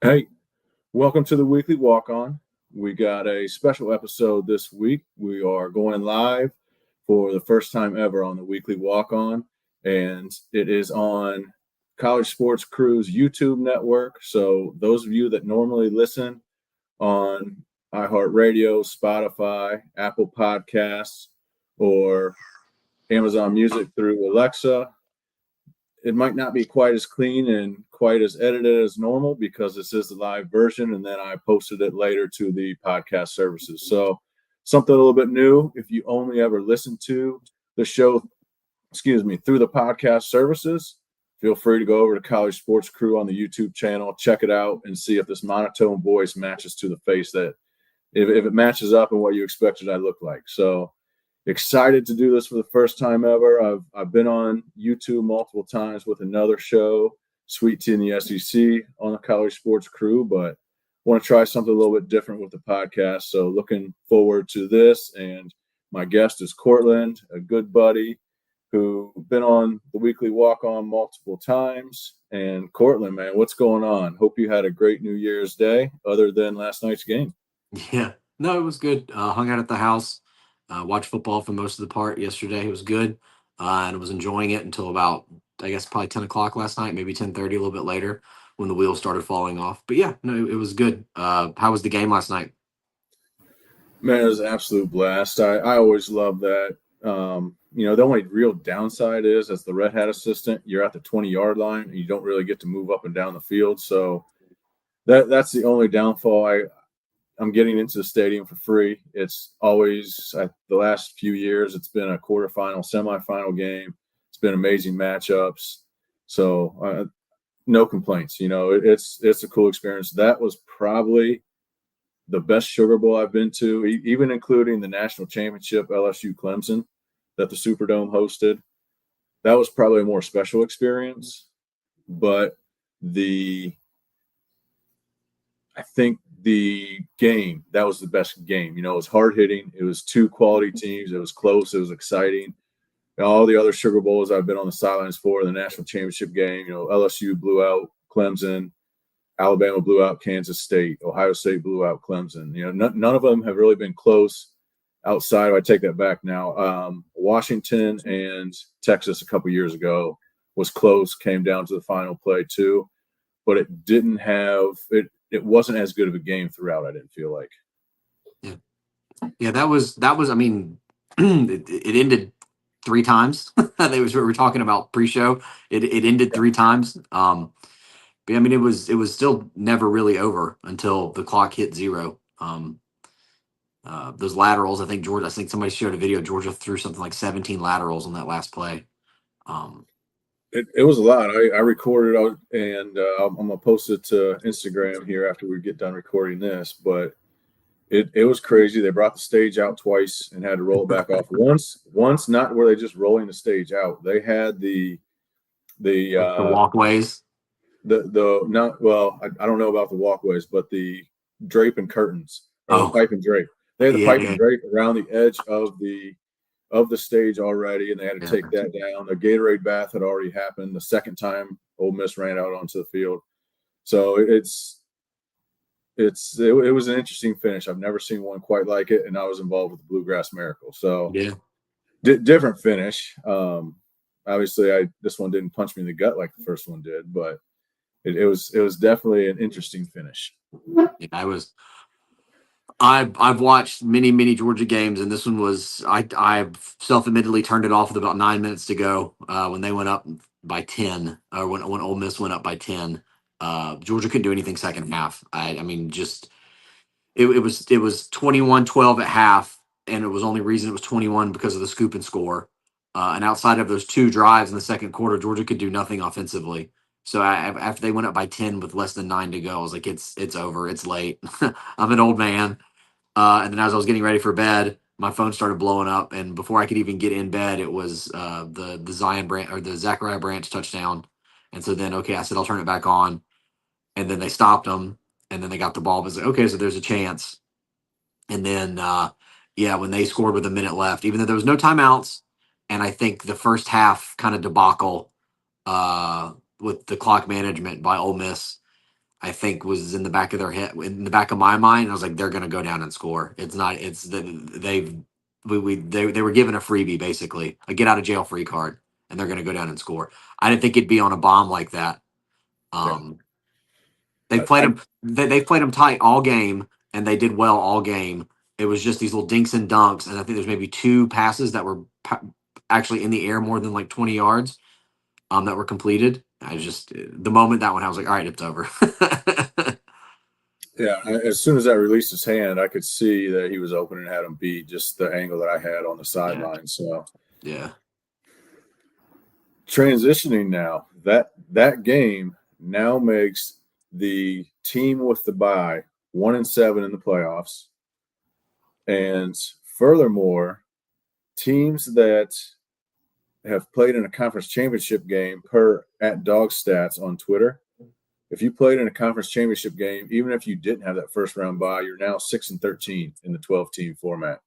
Hey, welcome to the weekly walk on. We got a special episode this week. We are going live for the first time ever on the weekly walk on, and it is on College Sports Crew's YouTube network. So, those of you that normally listen on iHeartRadio, Spotify, Apple Podcasts, or Amazon Music through Alexa, it might not be quite as clean and quite as edited as normal because this is the live version, and then I posted it later to the podcast services. So something a little bit new. If you only ever listen to the show, through the podcast services, feel free to go over to College Sports Crew on the YouTube channel, check it out, and see if this monotone voice matches to the face that if it matches up and what you expected I look like. So excited to do this for the first time ever. I've been on YouTube multiple times with another show, Sweet Tea in the SEC, on the College Sports Crew, but want to try something a little bit different with the podcast. So looking forward to this. And my guest is Cortland, a good buddy who been on the weekly walk on multiple times. And Cortland, man, what's going on? Hope you had a great New Year's Day other than last night's game. Yeah, no, it was good. Hung out at the house, watched football for most of the part yesterday. It was good, and I was enjoying it until about, I guess, probably 10 o'clock last night, maybe 10:30, a little bit later, when the wheels started falling off. But yeah, no, it was good. How was the game last night? Man, it was an absolute blast. I always love that. The only real downside is as the red hat assistant, you're at the 20-yard line and you don't really get to move up and down the field. So that's the only downfall. I'm getting into the stadium for free. It's always the last few years, it's been a quarterfinal, semifinal game. It's been amazing matchups. So no complaints. It's a cool experience. That was probably the best Sugar Bowl I've been to, even including the national championship, LSU Clemson, that the Superdome hosted. That was probably a more special experience. But I think the game, that was the best game. It was hard hitting. It was two quality teams. It was close. It was exciting. All the other Sugar Bowls I've been on the sidelines for, the national championship game, LSU blew out Clemson. Alabama blew out Kansas State. Ohio State blew out Clemson. None of them have really been close outside. I take that back now. Washington and Texas a couple years ago was close, came down to the final play too, but it didn't have it. It wasn't as good of a game throughout. I didn't feel like. Yeah, that was. I mean, it ended three times. That was what we were talking about pre-show. It ended three times. But I mean, it was still never really over until the clock hit zero. Those laterals, I think somebody showed a video. Georgia threw something like 17 laterals on that last play. It was a lot. I recorded out, and I'm gonna post it to Instagram here after we get done recording this. But it was crazy. They brought the stage out twice and had to roll it back off once. Not where they just rolling the stage out. They had the walkways. The not well. I don't know about the walkways, but the drape and curtains or the pipe and drape. They had the pipe and drape around the edge of the stage already, and they had to take that down. The Gatorade bath had already happened the second time Ole Miss ran out onto the field. So it was an interesting finish. I've never seen one quite like it, and I was involved with the Bluegrass Miracle. So different finish. Obviously, this one didn't punch me in the gut like the first one did, but it was definitely an interesting finish. Yeah, I've watched many Georgia games, and this one was I self-admittedly turned it off with about 9 minutes to go when they went up by 10, or when Ole Miss went up by 10. Georgia couldn't do anything second half. I mean, just it was 21-12 at half, and it was only reason it was 21 because of the scoop and score. And outside of those two drives in the second quarter, Georgia could do nothing offensively. So after they went up by 10 with less than 9 to go, I was like, it's over. It's late. I'm an old man. And then as I was getting ready for bed, my phone started blowing up, and before I could even get in bed, it was the Zion Branch or the Zachariah Branch touchdown. And so then, okay, I said I'll turn it back on, and then they stopped them, and then they got the ball. But it's like, okay, so there's a chance. And then, when they scored with a minute left, even though there was no timeouts, and I think the first half kind of debacle with the clock management by Ole Miss, I think was in the back of their head, in the back of my mind. I was like, they're going to go down and score. It's not. It's the they've they were given a freebie, basically a get out of jail free card, and they're going to go down and score. I didn't think it'd be on a bomb like that. Yeah. Um, they played them. They played them tight all game, and they did well all game. It was just these little dinks and dunks, and I think there's maybe two passes that were actually in the air more than like 20 yards that were completed. I just the moment that one, I was like, all right, it's over. Yeah, as soon as I released his hand, I could see that he was open and had him beat, just the angle that I had on the Yeah, sideline. So yeah. transitioning now, that game now makes the team with the bye 1-7 in the playoffs. And furthermore, teams that have played in a conference championship game per at Dog Stats on Twitter, if you played in a conference championship game, even if you didn't have that first round bye, you're now 6-13 in the 12-team format.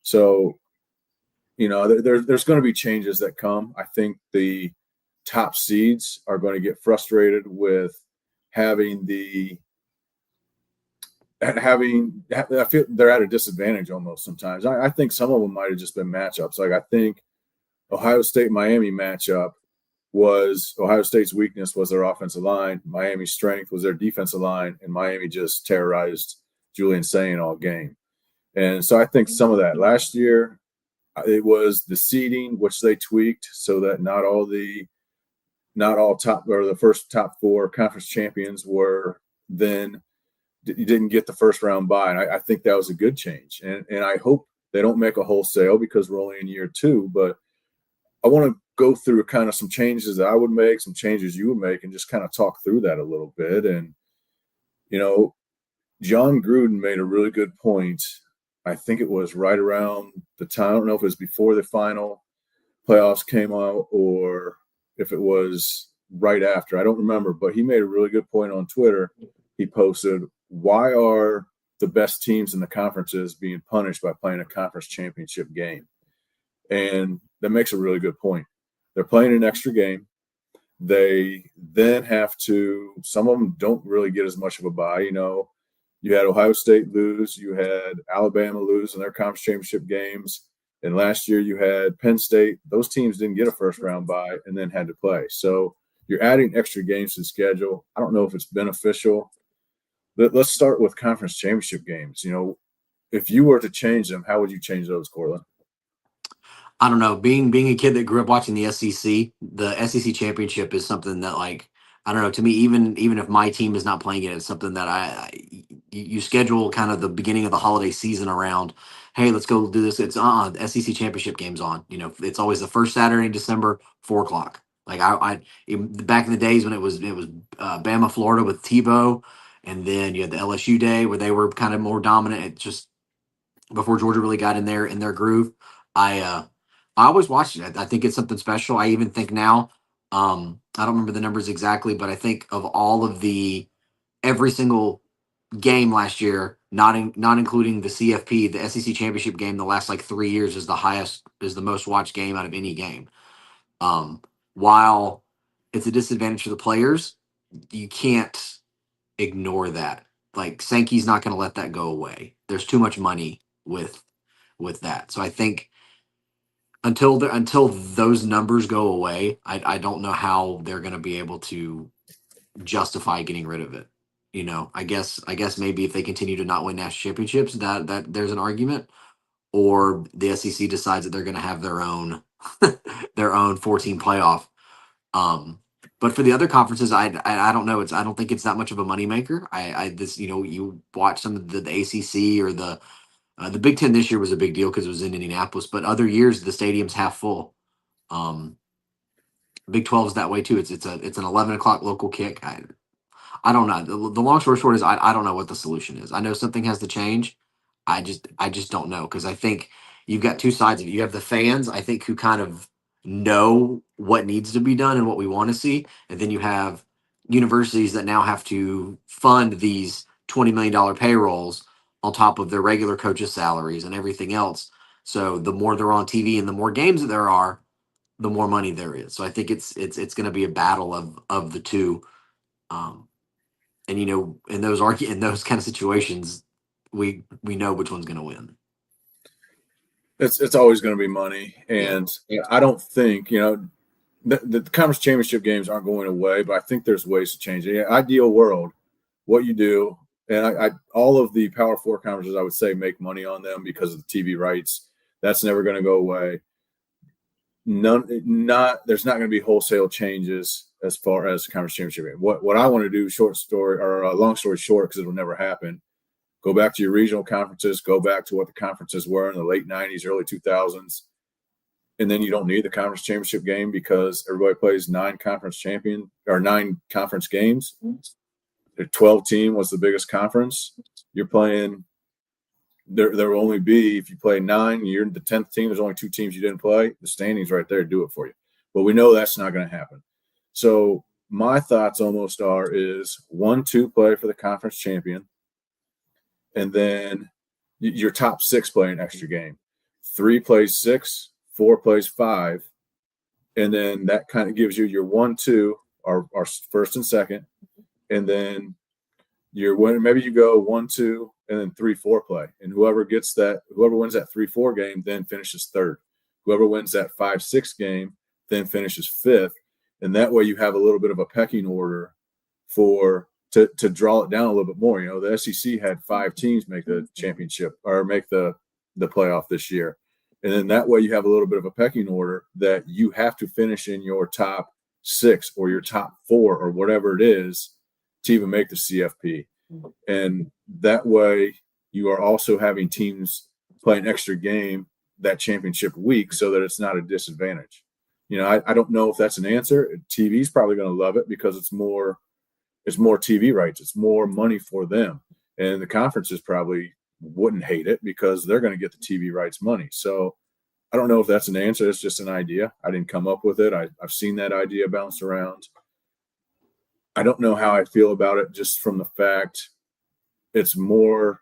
So, there's going to be changes that come. I think the top seeds are going to get frustrated with having I feel they're at a disadvantage almost sometimes. I think some of them might have just been matchups. Like I think Ohio State Miami matchup was Ohio State's weakness was their offensive line. Miami's strength was their defensive line, and Miami just terrorized Julian Sain all game. And so I think some of that last year, it was the seeding, which they tweaked so that not all top or the first top four conference champions were then you didn't get the first round bye. And I think that was a good change. And I hope they don't make a wholesale because we're only in year two, but I want to go through kind of some changes that I would make, some changes you would make, and just kind of talk through that a little bit. And, John Gruden made a really good point. I think it was right around the time, I don't know if it was before the final playoffs came out or if it was right after. I don't remember, but he made a really good point on Twitter. He posted, why are the best teams in the conferences being punished by playing a conference championship game? And that makes a really good point. They're playing an extra game. They then have to, some of them don't really get as much of a bye. You had Ohio State lose, you had Alabama lose in their conference championship games. And last year you had Penn State. Those teams didn't get a first round bye and then had to play. So you're adding extra games to the schedule. I don't know if it's beneficial. But let's start with conference championship games. If you were to change them, how would you change those, Cortland? I don't know. Being a kid that grew up watching the SEC championship is something that, like, I don't know. To me, even if my team is not playing it, it's something that you schedule kind of the beginning of the holiday season around. Hey, let's go do this. It's the SEC championship game's on. It's always the first Saturday in December, 4 o'clock. Like back in the days when it was Bama, Florida with Tebow, and then you had the LSU day where they were kind of more dominant. It just before Georgia really got in their groove. I always watched it. I think it's something special. I even think now, I don't remember the numbers exactly, but I think of all of every single game last year, not including the CFP, the SEC championship game, the last like 3 years is the most watched game out of any game. While it's a disadvantage for the players, you can't ignore that. Like Sankey's not going to let that go away. There's too much money with that. So I think until those numbers go away, I don't know how they're going to be able to justify getting rid of it. I guess maybe if they continue to not win national championships, that there's an argument, or the SEC decides that they're going to have their own their own 14 playoff. But for the other conferences, I don't know. I don't think it's that much of a moneymaker. You watch some of the ACC or the Big Ten this year was a big deal because it was in Indianapolis, but other years the stadium's half full. Um, Big 12 is that way too. It's an 11 o'clock local kick. I don't know. The long story short is I don't know what the solution is. I know something has to change. I just don't know because I think you've got two sides of it. You have the fans, I think, who kind of know what needs to be done and what we want to see, and then you have universities that now have to fund these $20 million payrolls on top of their regular coaches' salaries and everything else. So the more they're on TV and the more games that there are, the more money there is. So I think it's going to be a battle of the two. Um, And in those kind of situations, we know which one's going to win. It's always going to be money, and I don't think the conference championship games aren't going away, but I think there's ways to change it. Ideal world, what you do, and I all of the Power Four conferences, I would say, make money on them because of the TV rights. That's never going to go away. There's not going to be wholesale changes as far as the conference championship game. What I want to do, long story short, because it'll never happen. Go back to your regional conferences. Go back to what the conferences were in the late '90s, early 2000s. And then you don't need the conference championship game because everybody plays 9 conference games. The 12 team was the biggest conference. You're playing. There will only be, if you play 9, you're the 10th team. There's only 2 teams you didn't play. The standings right there do it for you. But we know that's not going to happen. So my thoughts almost is 1-2 play for the conference champion, and then your top 6 play an extra game. 3 plays 6. 4 plays 5, and then that kind of gives you your 1-2, our first and second, and then maybe you go 1-2 and then 3-4 play, and whoever wins that 3-4 game then finishes third. Whoever wins that 5-6 game then finishes fifth, and that way you have a little bit of a pecking order to draw it down a little bit more. The SEC had 5 teams make the championship or make the playoff this year. And then that way you have a little bit of a pecking order that you have to finish in your top 6 or your top 4 or whatever it is to even make the CFP. And that way you are also having teams play an extra game that championship week so that it's not a disadvantage. I don't know if that's an answer. TV's probably going to love it because it's more TV rights. It's more money for them. And the conferences probably wouldn't hate it because they're going to get the TV rights money. So I don't know if that's an answer. It's just an idea. I didn't come up with it. I've seen that idea bounce around. I don't know how I feel about it just from the fact it's more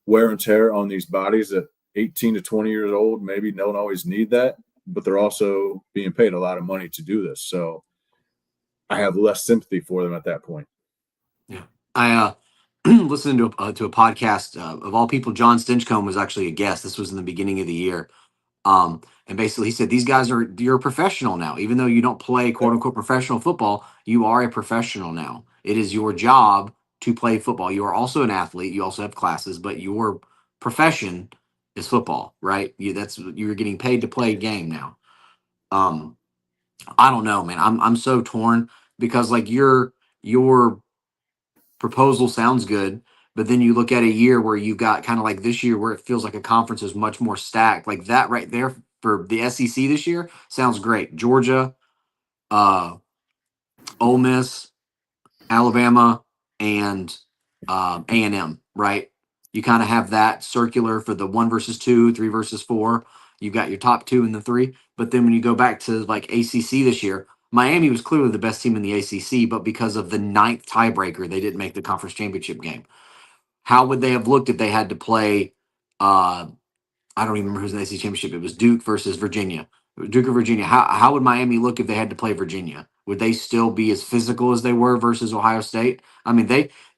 wear and tear on these bodies at 18 to 20 years old. Maybe don't always need that, but they're also being paid a lot of money to do this. So I have less sympathy for them at that point. Yeah. I listened to a podcast of all people. John Stinchcomb was actually a guest. This was in the beginning of the year. And basically he said, you're a professional now. Even though you don't play quote unquote professional football, you are a professional now. It is your job to play football. You are also an athlete. You also have classes, but your profession is football, right? You're getting paid to play a game now. I don't know, man. I'm so torn because like your proposal sounds good, but then you look at a year where you got kind of like this year where it feels like a conference is much more stacked. Like that right there for the SEC this year sounds great. Georgia, Ole Miss, Alabama, and A&M, right? You kind of have that circular for the 1 versus 2, 3 versus 4. You've got your top 2 and the 3. But then when you go back to like ACC this year, Miami was clearly the best team in the ACC, but because of the 9th tiebreaker, they didn't make the conference championship game. How would they have looked if they had to play? I don't even remember who's in the ACC championship. It was Duke versus Virginia. Duke or Virginia. How would Miami look if they had to play Virginia? Would they still be as physical as they were versus Ohio State? I mean,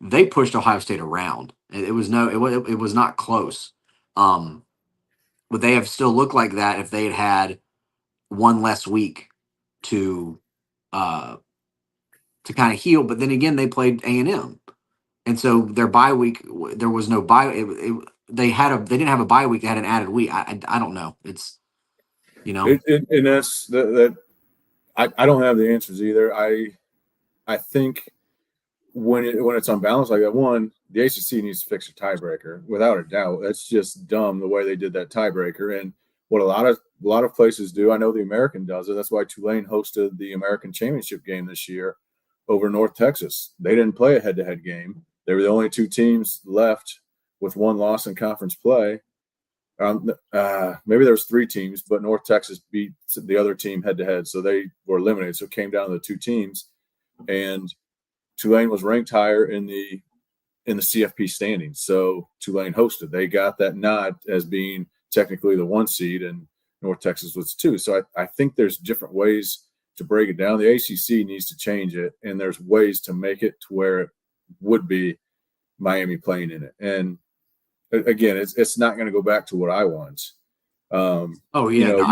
they pushed Ohio State around. It was not close. Would they have still looked like that if they had one less week to kind of heal? But then again, they played A&M, and so their bye week there was no bye. They didn't have a bye week. They had an added week. I don't know. It's and that's that. I don't have the answers either. I think when it's unbalanced like that, one, the ACC needs to fix a tiebreaker without a doubt. That's just dumb the way they did that tiebreaker. And what a lot of places do, I know the American does it. That's why Tulane hosted the American Championship game this year over North Texas. They didn't play a head-to-head game. They were the only 2 teams left with 1 loss in conference play. Maybe there was 3 teams, but North Texas beat the other team head-to-head, so they were eliminated. So it came down to the 2 teams, and Tulane was ranked higher in the CFP standings. So Tulane hosted. They got that nod as being technically the 1 seed, and North Texas was 2. So I think there's different ways to break it down. The ACC needs to change it, and there's ways to make it to where would be Miami playing in it. And again, it's not going to go back to what I want. Oh yeah, no,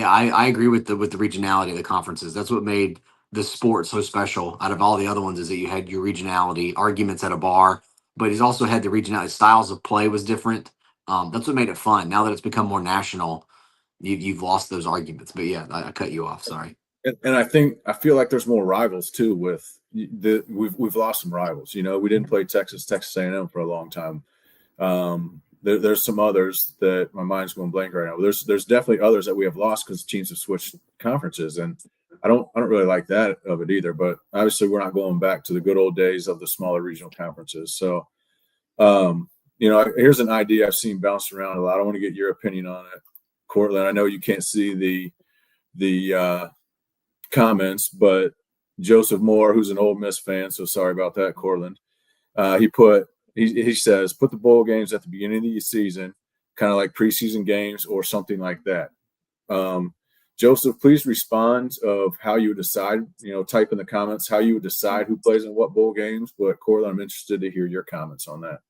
I agree with the regionality of the conferences. That's what made the sport so special out of all the other ones, is that you had your regionality, arguments at a bar, but he's also had the regionality. Styles of play was different. That's what made it fun. Now that it's become more national, you've lost those arguments. But yeah, I cut you off. Sorry. and I feel like there's more rivals too. We've lost some rivals. We didn't play Texas A&M for a long time. There's some others that my mind's going blank right now. There's definitely others that we have lost because teams have switched conferences, and I don't really like that of it either. But obviously, we're not going back to the good old days of the smaller regional conferences. So, here's an idea I've seen bounced around a lot. I want to get your opinion on it, Cortland. I know you can't see the comments, but Joseph Moore, who's an Ole Miss fan, so sorry about that, Cortland. He says, put the bowl games at the beginning of the season, kind of like preseason games or something like that. Joseph, please respond of how you would decide, type in the comments how you would decide who plays in what bowl games. But Cortland, I'm interested to hear your comments on that.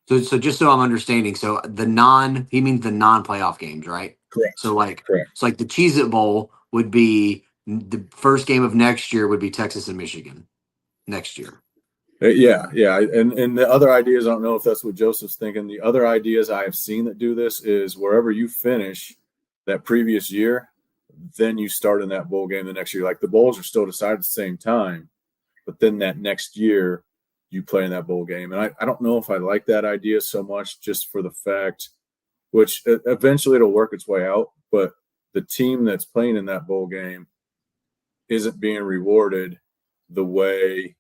So just so I'm understanding, so he means the non-playoff games, right? Correct. So Correct. So like the Cheez-It Bowl would be the first game of next year would be Texas and Michigan next year. Yeah. And the other ideas, I don't know if that's what Joseph's thinking. The other ideas I have seen that do this is wherever you finish that previous year, then you start in that bowl game the next year. Like the bowls are still decided at the same time, but then that next year you play in that bowl game. And I don't know if I like that idea so much, just for the fact, which eventually it'll work its way out, but the team that's playing in that bowl game isn't being rewarded the way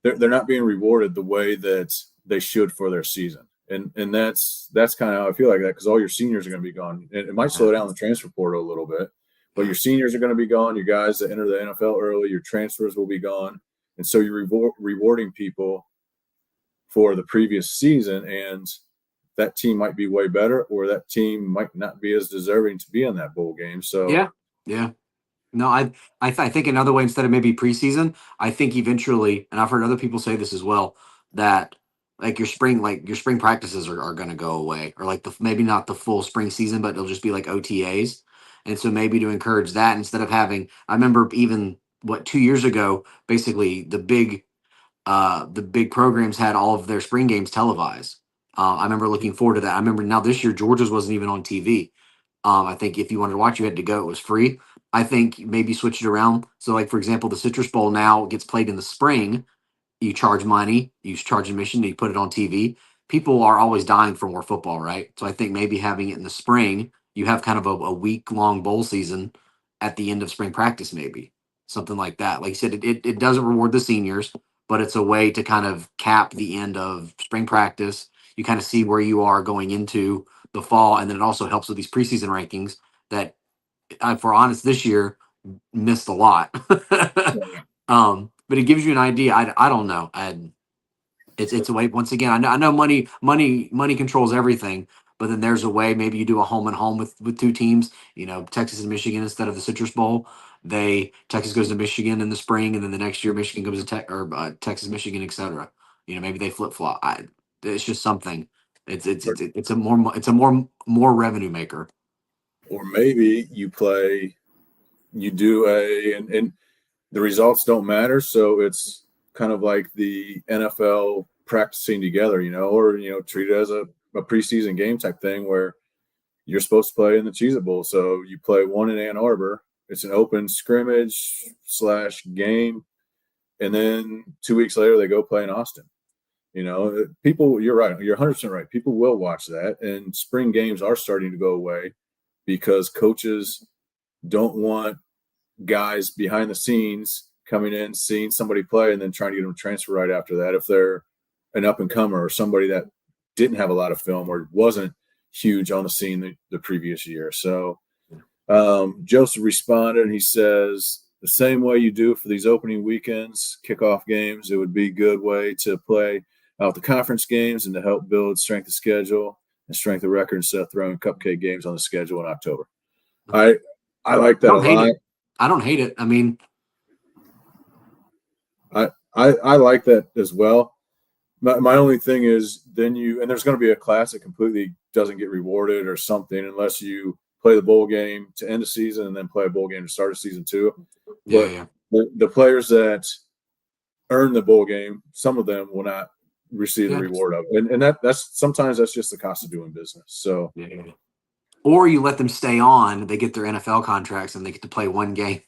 they're not being rewarded the way that they should for their season. And that's kind of how I feel like that, because all your seniors are going to be gone. It might slow down the transfer portal a little bit, but your seniors are going to be gone. Your guys that enter the NFL early, your transfers will be gone. And so you're rewarding people for the previous season, and that team might be way better, or that team might not be as deserving to be in that bowl game. So yeah. No, I think another way, instead of maybe preseason, I think eventually, and I've heard other people say this as well, that your spring practices are going to go away, or maybe not the full spring season, but it'll just be like OTAs. And so maybe to encourage that, instead of having, I remember even 2 years ago, basically the big programs had all of their spring games televised. I remember looking forward to that. I remember now this year Georgia's wasn't even on TV. I think if you wanted to watch, you had to go. It was free. I think maybe switch it around. So, like for example, the Citrus Bowl now gets played in the spring. You charge money, you charge admission, you put it on TV. People are always dying for more football, right? So I think maybe having it in the spring, you have kind of a week-long bowl season at the end of spring practice, maybe something like that. Like you said, it doesn't reward the seniors, but it's a way to kind of cap the end of spring practice. You kind of see where you are going into the fall, and then it also helps with these preseason rankings that, for honest, this year missed a lot. But it gives you an idea. I don't know. It's a way. Once again, I know money controls everything. But then there's a way. Maybe you do a home and home with two teams. Texas and Michigan instead of the Citrus Bowl. Texas goes to Michigan in the spring, and then the next year Michigan goes to Texas, Michigan, etc. Maybe they flip flop. It's just something. It's a more revenue maker. Or maybe you do and the results don't matter. So it's kind of like the NFL practicing together, or, treat it as a preseason game type thing where you're supposed to play in the Cheez-It Bowl. So you play one in Ann Arbor. It's an open scrimmage / game. And then 2 weeks later, they go play in Austin. People, you're right. You're 100% right. People will watch that. And spring games are starting to go away because coaches don't want guys behind the scenes coming in, seeing somebody play, and then trying to get them to transfer right after that if they're an up-and-comer or somebody that didn't have a lot of film or wasn't huge on the scene the previous year. So Joseph responded, and he says, the same way you do for these opening weekends, kickoff games, it would be a good way to play out the conference games and to help build strength of schedule and strength of record instead of throwing cupcake games on the schedule in October. I like that a lot. I don't hate it. I mean, I I like that as well. My only thing is then and there's going to be a class that completely doesn't get rewarded or something unless you play the bowl game to end the season and then play a bowl game to start a season too. But Yeah. the players that earn the bowl game, some of them will not receive the Yeah. reward of it. And that's sometimes that's just the cost of doing business. So Yeah. Or you let them stay on, they get their NFL contracts and they get to play one game.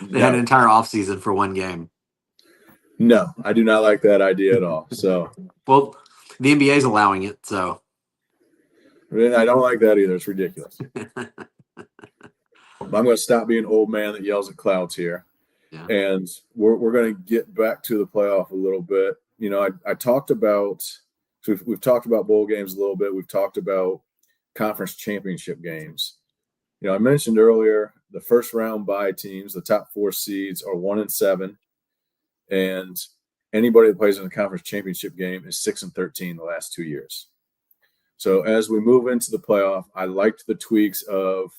They had an no, entire offseason for one game. no, I do not like that idea at all. So Well, the NBA is allowing it, so I don't like that either. It's ridiculous. But I'm going to stop being old man that yells at clouds here. yeah. And we're going to get back to the playoff a little bit. You know, I talked about, so we've talked about bowl games a little bit. We've talked about conference championship games. You know, I mentioned earlier the first round bye teams, the top 4 seeds are 1-7, and anybody that plays in the conference championship game is 6-13 the last 2 years. So as we move into the playoff, I liked the tweaks of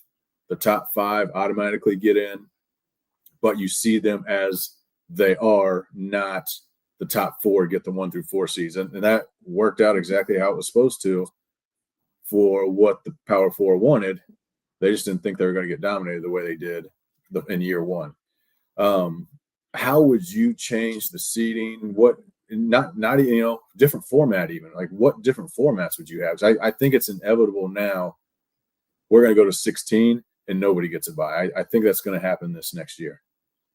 the top 5 automatically get in, but you see them as they are, not the top 4 get the 1-4 seeds. And that worked out exactly how it was supposed to for what the Power 4 wanted. They just didn't think they were going to get dominated the way they did in year 1. How would you change the seeding? What not different format even? Like what different formats would you have? I think it's inevitable now. We're going to go to 16 and nobody gets a bye. I think that's going to happen this next year.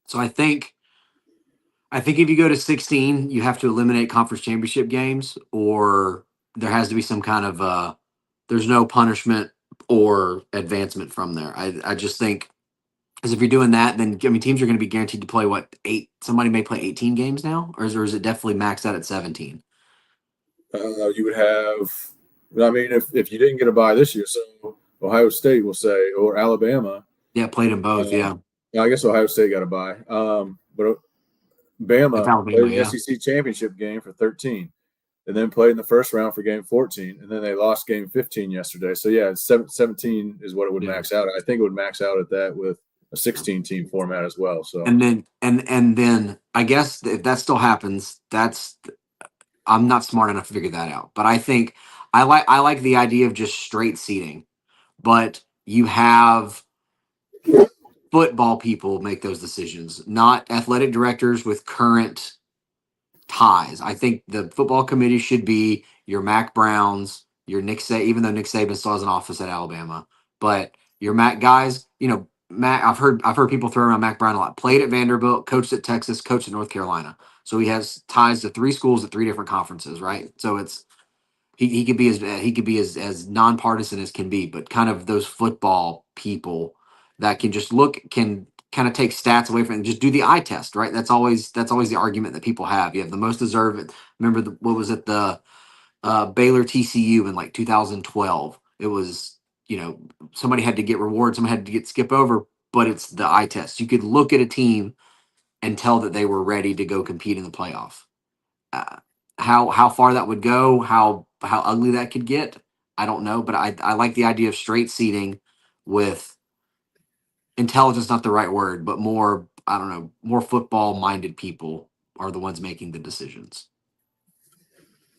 So I think if you go to 16, you have to eliminate conference championship games, or there has to be some kind of there's no punishment or advancement from there. I just think, because if you're doing that, then teams are going to be guaranteed to play 8. Somebody may play 18 games now, or is it definitely maxed out at 17? You would have. I mean, if you didn't get a bye this year, so Ohio State will say, or Alabama. Yeah, played them both. Yeah, I guess Ohio State got a bye. But Bama played Alabama. in the Yeah, SEC championship game for 13, and then played in the first round for game 14, and then they lost game 15 yesterday. So yeah, 17 is what it would max out. I think it would max out at that with a 16-team format as well. So and then I guess if that still happens, I'm not smart enough to figure that out. But I think I like the idea of just straight seating, but you have football people make those decisions, not athletic directors with current ties. I think the football committee should be your Mac Browns, your Nick Saban, even though Nick Saban still has an office at Alabama, but your Mac guys, Mac. I've heard people throw around Mac Brown a lot. Played at Vanderbilt, coached at Texas, coached at North Carolina. So he has ties to 3 schools at 3 different conferences, right? So it's he could be as nonpartisan as can be, but kind of those football people that can kind of take stats away from it and just do the eye test, right? That's always the argument that people have. You have the most deserved. Remember what was it, the Baylor TCU in like 2012? It was, somebody had to get reward, somebody had to get skip over, but it's the eye test. You could look at a team and tell that they were ready to go compete in the playoff. Uh, how far that would go, how ugly that could get, I don't know. But I like the idea of straight seating with intelligence, not the right word, but more, I don't know, more football minded people are the ones making the decisions.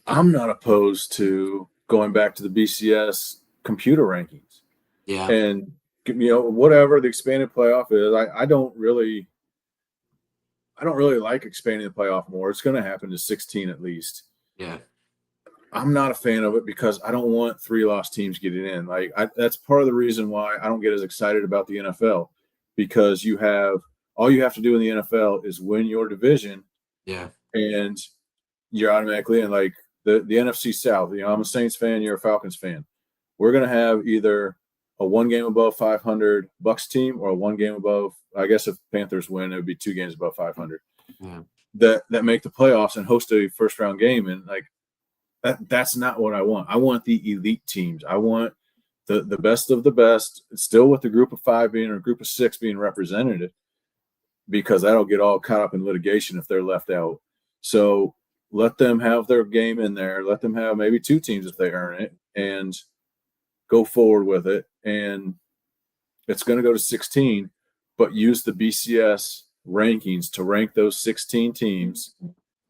I'm not opposed to going back to the BCS computer rankings. Yeah. And whatever the expanded playoff is, I don't really like expanding the playoff more. It's going to happen to 16 at least. Yeah. I'm not a fan of it because I don't want 3 lost teams getting in. That's part of the reason why I don't get as excited about the NFL, because all you have to do in the NFL is win your division. Yeah. And you're automatically in. Like the NFC South. I'm a Saints fan, you're a Falcons fan. We're going to have either a 1 game above 500 Bucks team or a 1 game above, I guess if Panthers win, it would be 2 games above 500. Yeah. That make the playoffs and host a first round game. And that's not what I want. I want the elite teams. I want the best of the best, still with the group of 5 being or a group of 6 being represented, because that'll get all caught up in litigation if they're left out. So let them have their game in there. Let them have maybe 2 teams if they earn it, and go forward with it. And it's going to go to 16, but use the BCS rankings to rank those 16 teams.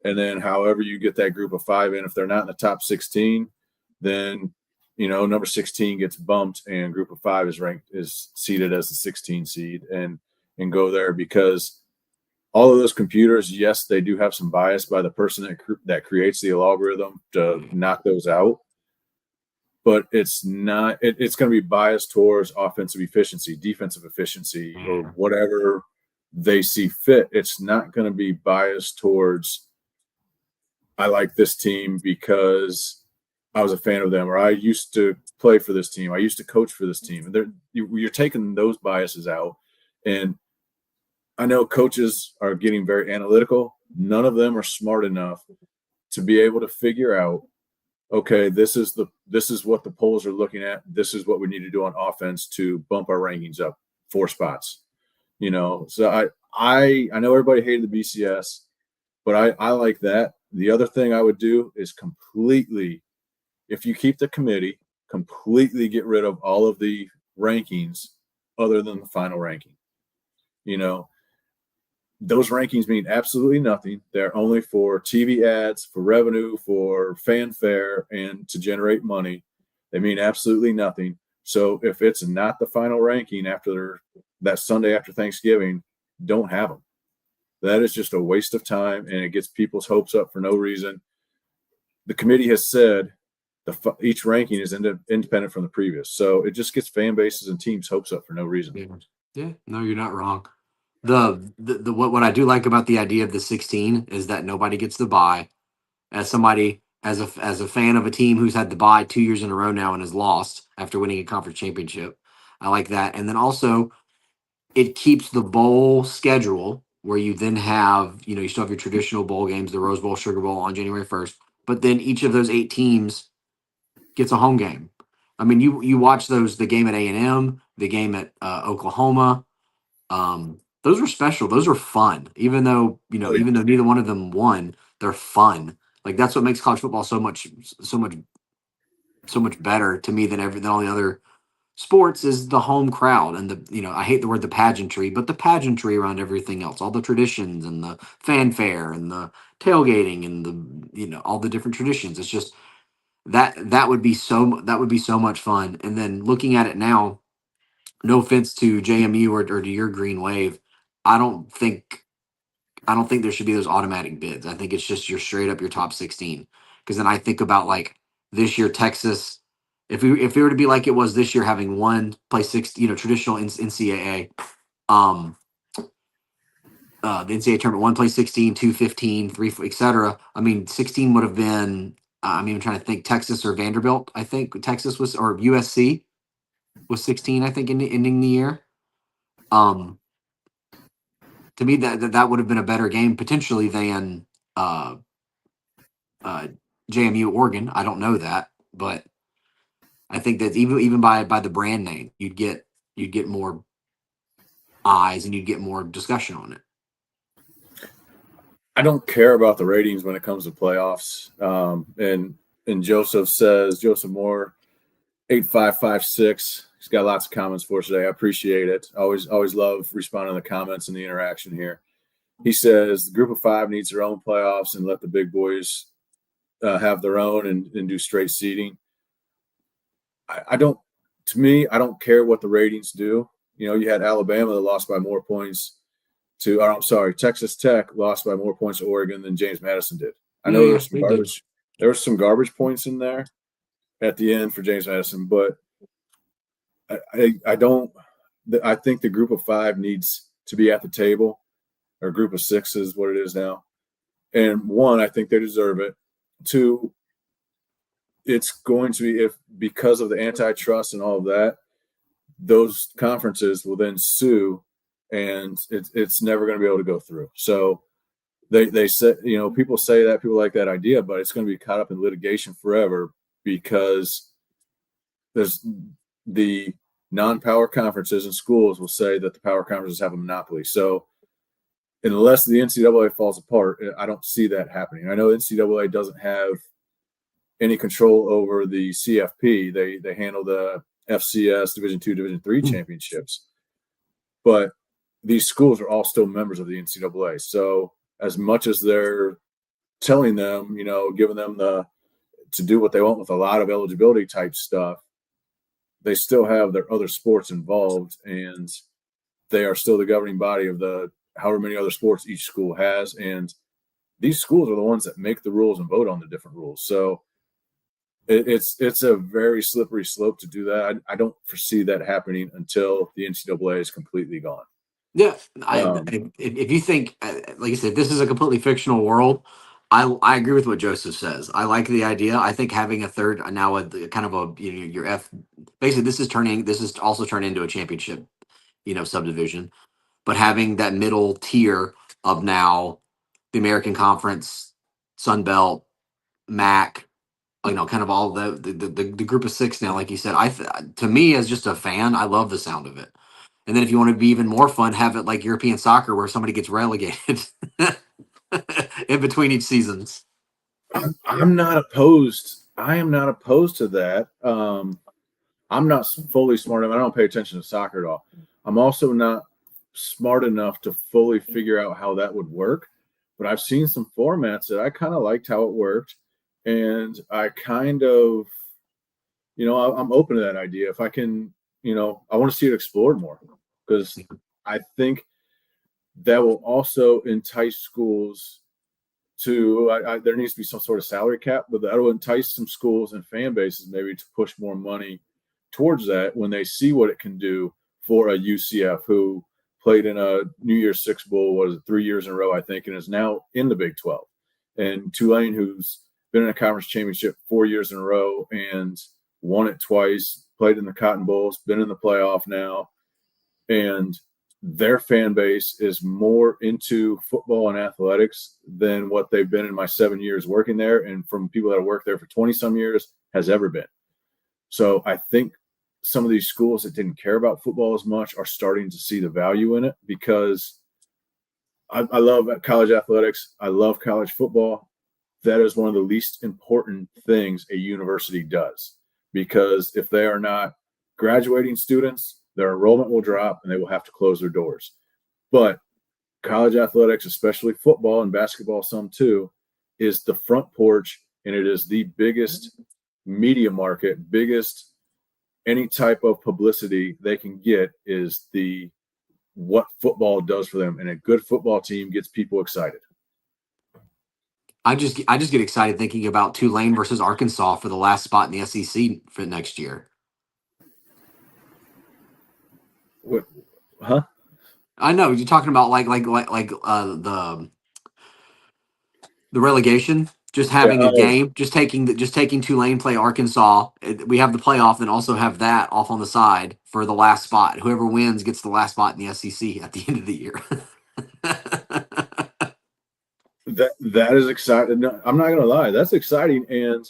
And then however you get that group of 5 in, if they're not in the top 16, then, number 16 gets bumped and group of 5 is seated as the 16 seed and go there, because all of those computers, yes, they do have some bias by the person that creates the algorithm to knock those out. But it's not. It's going to be biased towards offensive efficiency, defensive efficiency, or whatever they see fit. It's not going to be biased towards, I like this team because I was a fan of them, or I used to play for this team, I used to coach for this team. And you're taking those biases out. And I know coaches are getting very analytical. None of them are smart enough to be able to figure out, okay, this is what the polls are looking at. This is what we need to do on offense to bump our rankings up 4 spots. So I know everybody hated the BCS, but I like that. The other thing I would do is completely, if you keep the committee, completely get rid of all of the rankings other than the final ranking. Those rankings mean absolutely nothing. They're only for TV ads, for revenue, for fanfare, and to generate money. They mean absolutely nothing. So if it's not the final ranking after that Sunday after Thanksgiving, don't have them. That is just a waste of time, and it gets people's hopes up for no reason. The committee has said each ranking is independent from the previous. So it just gets fan bases and teams' hopes up for no reason. Yeah, no, you're not wrong. What I do like about the idea of the 16 is that nobody gets the bye. As somebody, as a fan of a team who's had the bye 2 years in a row now and has lost after winning a conference championship, I like that. And then also, it keeps the bowl schedule where you then have, you still have your traditional bowl games, the Rose Bowl, Sugar Bowl on January 1st, but then each of those 8 teams gets a home game. I mean, you watch the game at A&M, the game at Oklahoma. Those were special. Those were fun. Even though, even though neither one of them won, they're fun. Like, that's what makes college football so much better to me than all the other sports, is the home crowd and I hate the word the pageantry, but the pageantry around everything else, all the traditions and the fanfare and the tailgating and the all the different traditions. It's just that would be so much fun. And then looking at it now, no offense to JMU or to your Green Wave, I don't think there should be those automatic bids. I think it's just your top 16. Because then I think about, like, this year Texas, if we were to be like it was this year, having one play 6, traditional NCAA, the NCAA tournament, 1 play 16, 2 15, 3, etc. I mean, 16 would have been. I'm even trying to think, Texas or Vanderbilt. I think Texas was, or USC was 16. I think ending the year. To me, that would have been a better game potentially than JMU Oregon. I don't know that, but I think that even by the brand name, you'd get more eyes and you'd get more discussion on it. I don't care about the ratings when it comes to playoffs. And Joseph Moore, 8556. He's got lots of comments for us today. I appreciate it. Always love responding to the comments and the interaction here. He says the group of 5 needs their own playoffs and let the big boys have their own and do straight seeding. I don't care what the ratings do. You had Alabama that lost by more points Texas Tech lost by more points to Oregon than James Madison did. I know there were some garbage points in there at the end for James Madison, but I think the group of 5 needs to be at the table, or group of 6 is what it is now. And 1, I think they deserve it. 2, it's going to be, because of the antitrust and all of that, those conferences will then sue, and it's never going to be able to go through. So they said, people say that, people like that idea, but it's going to be caught up in litigation forever, because there's the non-power conferences and schools will say that the power conferences have a monopoly. So unless the NCAA falls apart, I don't see that happening. I know NCAA doesn't have any control over the CFP. They handle the FCS Division II, Division III championships. But these schools are all still members of the NCAA. So as much as they're telling them, giving them to do what they want with a lot of eligibility type stuff, they still have their other sports involved, and they are still the governing body of the however many other sports each school has. And these schools are the ones that make the rules and vote on the different rules. So it's a very slippery slope to do that. I don't foresee that happening until the NCAA is completely gone. Yeah, if you think, like I said, this is a completely fictional world. I agree with what Joseph says. I like the idea. I think having a third now a kind of a your basically this is also turned into a championship subdivision, but having that middle tier of now the American Conference, Sun Belt, MAC, kind of all the group of six now, like you said. To me as just a fan, I love the sound of it. And then if you want to be even more fun, have it like European soccer where somebody gets relegated in between each seasons. I'm not opposed. I am not opposed to that. I'm not fully smart enough. I don't pay attention to soccer at all. I'm also not smart enough to fully figure out how that would work. But I've seen some formats that I kind of liked how it worked. And I kind of, I'm open to that idea. If I can, I want to see it explored more, because I think that will also entice schools to, there needs to be some sort of salary cap, but that will entice some schools and fan bases maybe to push more money towards that when they see what it can do for a UCF who played in a New Year's Six Bowl, 3 years in a row, I think, and is now in the Big 12. And Tulane, who's been in a conference championship 4 years in a row and won it twice, played in the Cotton Bowls, been in the playoff now, and their fan base is more into football and athletics than what they've been in my 7 years working there, and from people that have worked there for 20-some years has ever been. So I think some of these schools that didn't care about football as much are starting to see the value in it, because I love college athletics. I love college football. That is one of the least important things a university does, because if they are not graduating students, their enrollment will drop and they will have to close their doors. But college athletics, especially football and basketball, some too, is the front porch, and it is the biggest media market, biggest any type of publicity they can get is what football does for them. And a good football team gets people excited. I just get excited thinking about Tulane versus Arkansas for the last spot in the SEC for next year. What? Huh? I know you're talking about like the relegation. Just having a game, just taking Tulane play Arkansas. We have the playoff, then also have that off on the side for the last spot. Whoever wins gets the last spot in the SEC at the end of the year. That is exciting. No, I'm not going to lie, that's exciting, and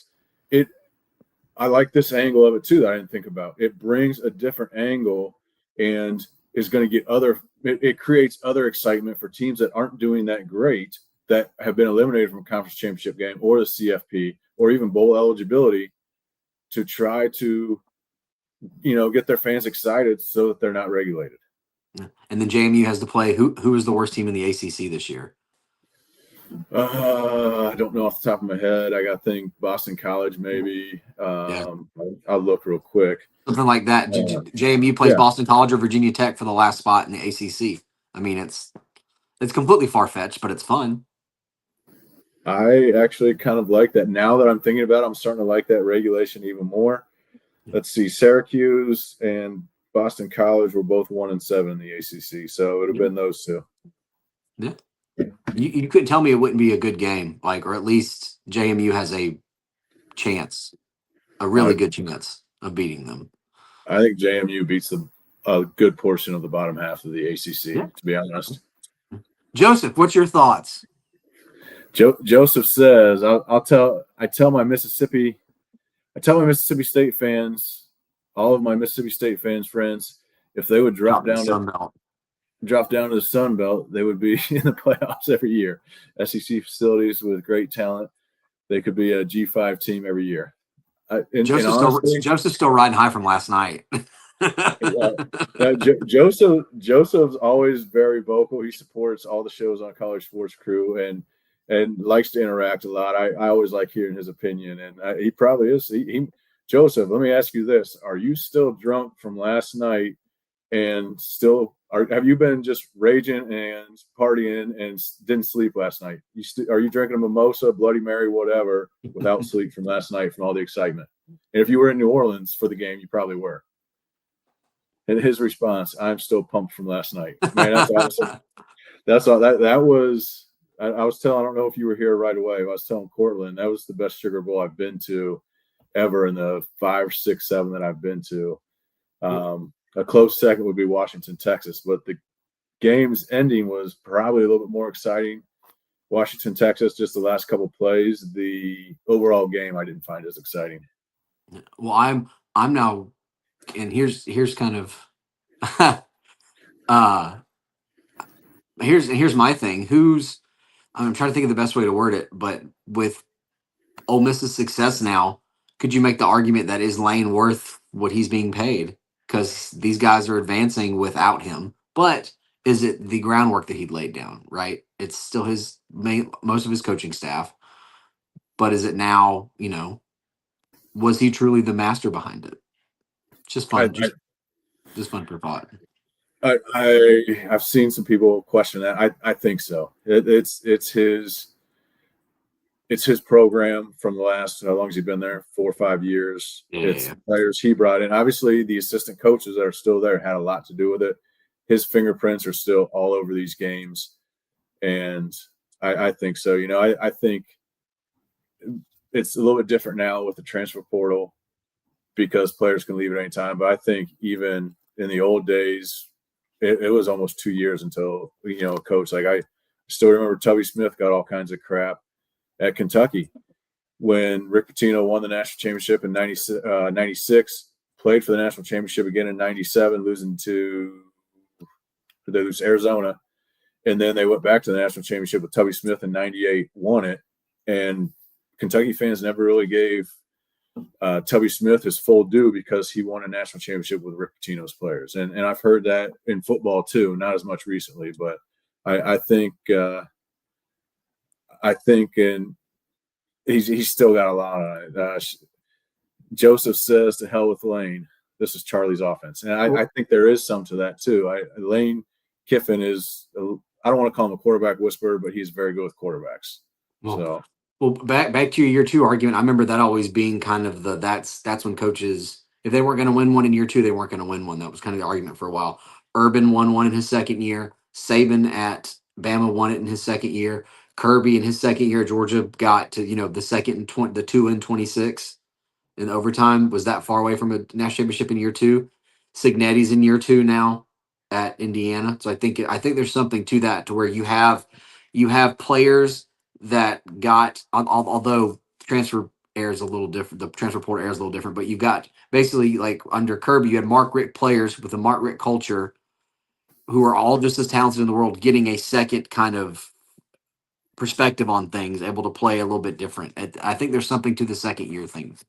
I like this angle of it too that I didn't think about. It brings a different angle and is going to get it creates other excitement for teams that aren't doing that great, that have been eliminated from a conference championship game or the CFP or even bowl eligibility, to try to, get their fans excited so that they're not regulated. And then JMU has to play who is the worst team in the ACC this year? I don't know off the top of my head. I got to think Boston College maybe. I'll look real quick. Something like that. JMU plays Boston College or Virginia Tech for the last spot in the ACC. I mean, it's completely far-fetched, but it's fun. I actually kind of like that. Now that I'm thinking about it, I'm starting to like that regulation even more. Let's see. Syracuse and Boston College were both 1-7 in the ACC, so it would have been those two. Yeah. You couldn't tell me it wouldn't be a good game, or at least JMU has a chance, a really good chance of beating them. I think JMU beats a good portion of the bottom half of the ACC, to be honest. Joseph, what's your thoughts? Joseph says, I tell my Mississippi State fans, all of my Mississippi State fans friends, if they would drop down to the Sun Belt, they would be in the playoffs every year. SEC facilities with great talent, they could be a G5 team every year. Joseph's still riding high from last night. Joseph's always very vocal. He supports all the shows on College Sports Crew and likes to interact a lot. I always like hearing his opinion, and he probably is. Joseph, let me ask you this: are you still drunk from last night? And still, have you been just raging and partying and didn't sleep last night? Are you drinking a mimosa, Bloody Mary, whatever, without sleep from last night from all the excitement? And if you were in New Orleans for the game, you probably were. And his response, "I'm still pumped from last night." Man, that's awesome. That's all. That was. I was telling. I don't know if you were here right away. I was telling Cortland that was the best Sugar Bowl I've been to ever in the 5, 6, 7 that I've been to. A close second would be Washington, Texas, but the game's ending was probably a little bit more exciting. Washington, Texas, just the last couple plays. The overall game I didn't find as exciting. Well, I'm now, and here's kind of here's my thing. I'm trying to think of the best way to word it, but with Ole Miss's success now, could you make the argument that is Lane worth what he's being paid? Because these guys are advancing without him. But is it the groundwork that he'd laid down? Right? It's still most of his coaching staff. But is it now? Was he truly the master behind it? It's just fun. Just fun for thought. I've seen some people question that. I think so. It's his program from the last, how long has he been there? 4 or 5 years. Yeah. It's players he brought in. Obviously, the assistant coaches that are still there had a lot to do with it. His fingerprints are still all over these games. And I think so. I think it's a little bit different now with the transfer portal because players can leave at any time. But I think even in the old days, it was almost 2 years until, a coach. Like I still remember Tubby Smith got all kinds of crap at Kentucky when Rick Pitino won the national championship in 96, played for the national championship again in 97, losing to Arizona. And then they went back to the national championship with Tubby Smith in 98, won it. And Kentucky fans never really gave Tubby Smith his full due because he won a national championship with Rick Pitino's players. And I've heard that in football too, not as much recently, but I think and he's still got a lot on it. Joseph says to hell with Lane. This is Charlie's offense. And I think there is some to that too. Lane Kiffin is, I don't want to call him a quarterback whisperer, but he's very good with quarterbacks. Well, back to your year 2 argument. I remember that always being kind of that's when coaches, if they weren't going to win one in year 2, they weren't going to win one. That was kind of the argument for a while. Urban won one in his second year. Saban at Bama won it in his second year. Kirby in his second year, Georgia got to the 2 and 26 in overtime. Was that far away from a national championship in year 2? Signetti's in year 2 now at Indiana. So I think there's something to that, to where you have players that got, although transfer air is a little different, the transfer portal air is a little different, but you've got basically, like under Kirby, you had Mark Richt players with a Mark Richt culture who are all just as talented in the world, getting a second kind of perspective on things, able to play a little bit different. I think there's something to the second year thing.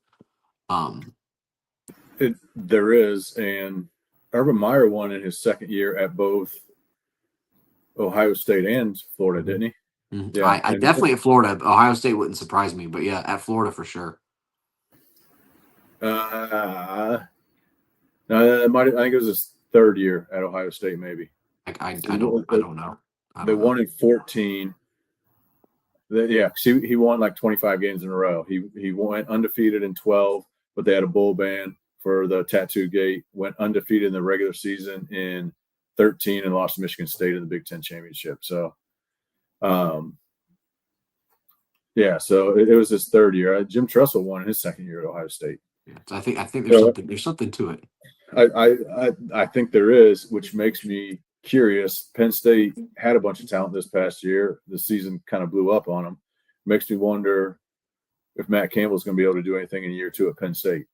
There is, and Urban Meyer won in his second year at both Ohio State and Florida, didn't he? Mm-hmm. Yeah, I definitely at Florida. Ohio State wouldn't surprise me, but yeah, at Florida for sure. No, I think it was his third year at Ohio State, maybe. I don't know. They won in 14. He won like 25 games in a row. He went undefeated in 12, but they had a bowl ban for the Tattoo Gate. Went undefeated in the regular season in 13 and lost to Michigan State in the Big Ten championship. So, so it was his third year. Jim Tressel won in his second year at Ohio State. Yeah, so I think there's something to it. I think there is, which makes me curious. Penn State had a bunch of talent this past year. The season kind of blew up on them. Makes me wonder if Matt Campbell's going to be able to do anything in year 2 at Penn State.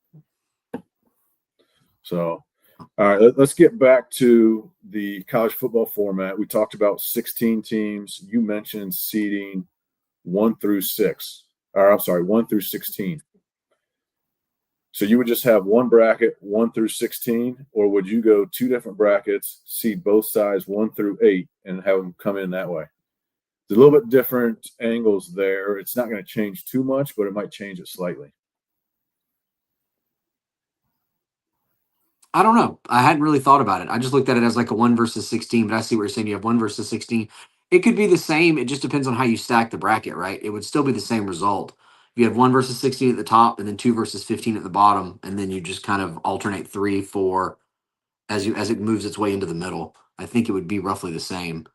So, all right, let's get back to the college football format. We talked about 16 teams. You mentioned seeding 1 through 16. So you would just have one bracket, 1 through 16, or would you go two different brackets, seed both sides 1 through 8, and have them come in that way? There's a little bit different angles there. It's not going to change too much, but it might change it slightly. I don't know. I hadn't really thought about it. I just looked at it as like a 1 versus 16, but I see what you're saying. You have 1 versus 16. It could be the same. It just depends on how you stack the bracket, right? It would still be the same result. If you have 1 versus 16 at the top and then 2 versus 15 at the bottom, and then you just kind of alternate 3, 4 as it moves its way into the middle. I think it would be roughly the same.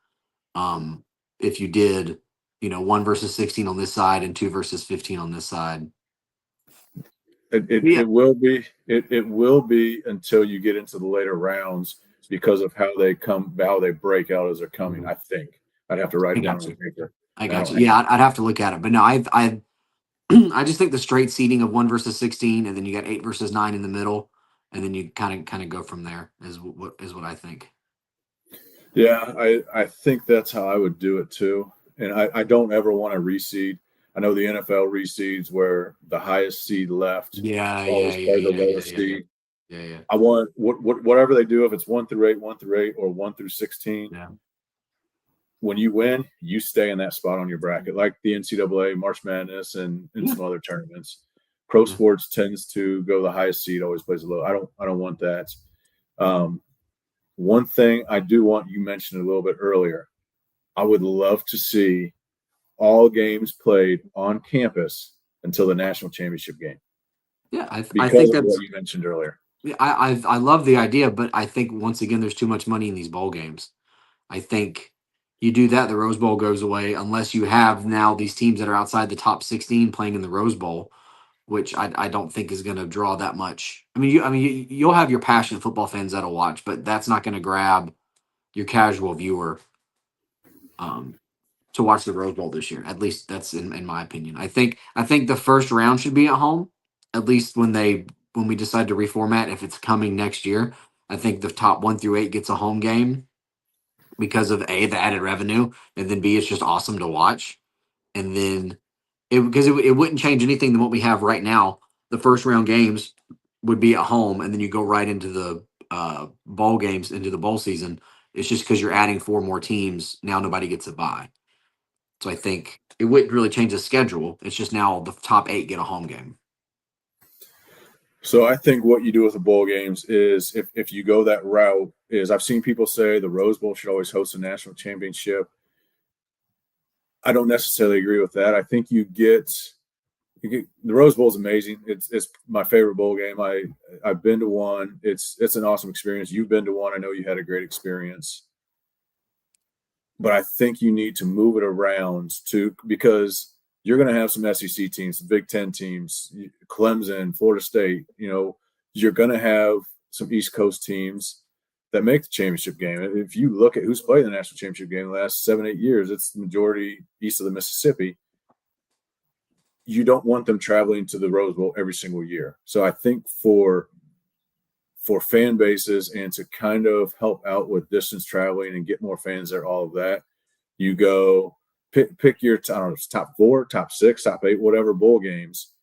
If you did, 1 versus 16 on this side and 2 versus 15 on this side. It will be until you get into the later rounds because of how they break out as they're coming. Mm-hmm. I think I'd have to write it down on paper. I got you. Yeah, I'd have to look at it, but no, I just think the straight seeding of 1 versus 16, and then you got 8 versus 9 in the middle, and then you kind of go from there. Is what I think. Yeah, I think that's how I would do it too, and I don't ever want to reseed. I know the NFL reseeds where the highest seed left always play the lowest seed. Yeah. I want whatever they do, if it's 1 through 8, 1 through 8, or 1 through 16. Yeah. When you win, you stay in that spot on your bracket, like the NCAA, March Madness, and some other tournaments. Pro sports tends to go the highest seed, always plays the low. I don't want that. One thing I do want, you mentioned a little bit earlier, I would love to see all games played on campus until the national championship game. Yeah, I think that's what you mentioned earlier. Yeah, I love the idea, but I think once again there's too much money in these bowl games. I think you do that, the Rose Bowl goes away unless you have now these teams that are outside the top 16 playing in the Rose Bowl, which I don't think is going to draw that much. You'll have your passionate football fans that'll watch, but that's not going to grab your casual viewer to watch the Rose Bowl this year. At least that's in my opinion. I think the first round should be at home, at least when we decide to reformat, if it's coming next year. I think the top 1 through 8 gets a home game because of A, the added revenue, and then B, it's just awesome to watch. And then it wouldn't change anything than what we have right now. The first round games would be at home, and then you go right into the bowl games, into the bowl season. It's just because you're adding 4 more teams. Now nobody gets a bye. So I think it wouldn't really change the schedule. It's just now the top 8 get a home game. So I think what you do with the bowl games is if you go that route is I've seen people say the Rose Bowl should always host a national championship. I don't necessarily agree with that. I think you get the Rose Bowl is amazing. It's my favorite bowl game. I've been to one. It's an awesome experience. You've been to one. I know you had a great experience. But I think you need to move it around because you're going to have some SEC teams, Big Ten teams, Clemson, Florida State. You're going to have some East Coast teams that make the championship game. If you look at who's played the national championship game in the last 7-8 years, it's the majority east of the Mississippi. You don't want them traveling to the Rose Bowl every single year. So I think for fan bases and to kind of help out with distance traveling and get more fans there, all of that, you go pick your top 4, top 6, top 8, whatever bowl games.